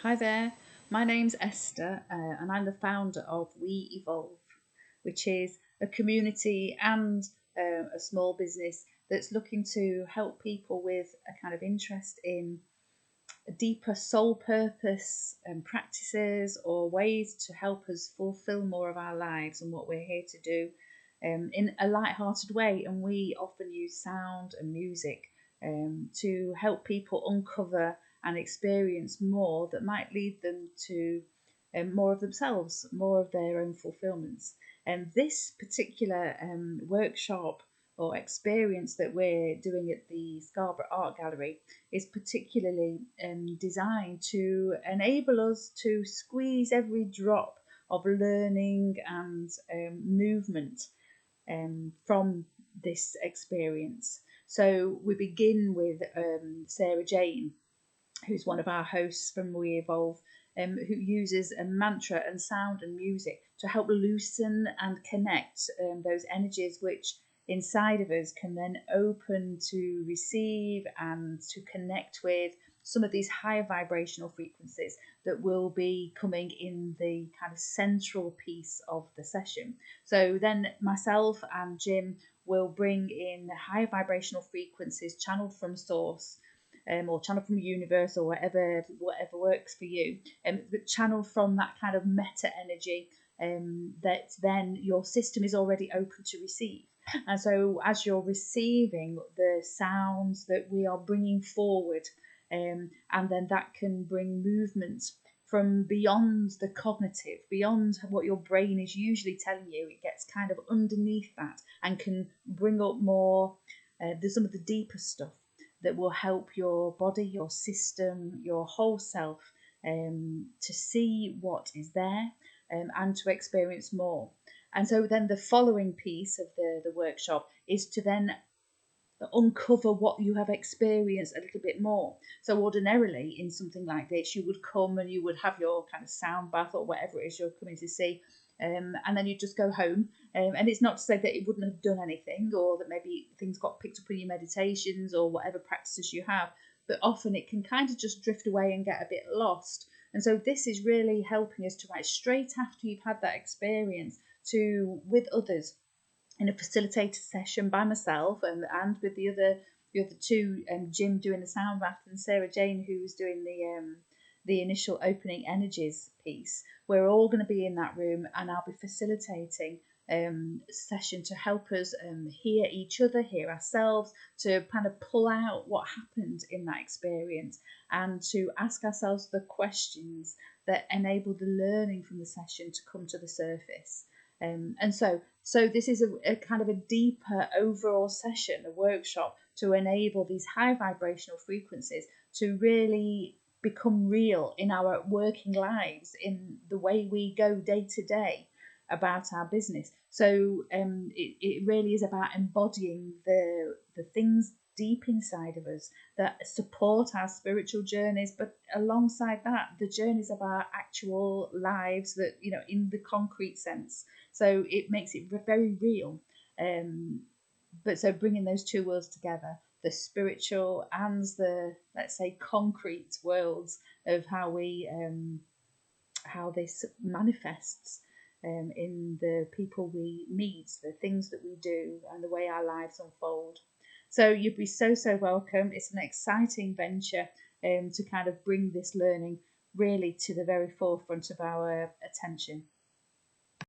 Hi there, my name's Esther, and I'm the founder of We Evolve, which is a community and a small business that's looking to help people with a kind of interest in a deeper soul purpose and practices or ways to help us fulfill more of our lives and what we're here to do in a light-hearted way. And we often use sound and music to help people uncover and experience more that might lead them to more of themselves, more of their own fulfillments. And this particular workshop or experience that we're doing at the Scarborough Art Gallery is particularly designed to enable us to squeeze every drop of learning and movement from this experience. So we begin with Sarah Jane, who's one of our hosts from We Evolve, who uses a mantra and sound and music to help loosen and connect those energies which inside of us can then open to receive and to connect with some of these higher vibrational frequencies that will be coming in the kind of central piece of the session. So then myself and Jim will bring in higher vibrational frequencies channeled from source, or channel from universe, or whatever works for you, but channel from that kind of meta energy that then your system is already open to receive. And so as you're receiving the sounds that we are bringing forward, and then that can bring movement from beyond the cognitive, beyond what your brain is usually telling you. It gets kind of underneath that and can bring up more some of the deeper stuff that will help your body, your system, your whole self to see what is there and to experience more. And so then the following piece of the workshop is to then uncover what you have experienced a little bit more. So ordinarily in something like this, you would come and you would have your kind of sound bath or whatever it is you're coming to see, and then you just go home. And it's not to say that it wouldn't have done anything, or that maybe things got picked up in your meditations or whatever practices you have, but often it can kind of just drift away and get a bit lost. And so this is really helping us to, right straight after you've had that experience, to with others in a facilitated session by myself and with the other two, Jim doing the sound bath and Sarah Jane who was doing the initial opening energies piece. We're all going to be in that room, and I'll be facilitating a session to help us hear each other, hear ourselves, to kind of pull out what happened in that experience, and to ask ourselves the questions that enable the learning from the session to come to the surface. And so this is a kind of a deeper overall session, a workshop to enable these high vibrational frequencies to really become real in our working lives, in the way we go day to day about our business. So it really is about embodying the things deep inside of us that support our spiritual journeys, but alongside that, the journeys of our actual lives, that, you know, in the concrete sense. So it makes it very real. But so bringing those two worlds together, the spiritual and the, let's say, concrete worlds of how this manifests in the people we meet, the things that we do, and the way our lives unfold. So you'd be so welcome. It's an exciting venture to kind of bring this learning really to the very forefront of our attention.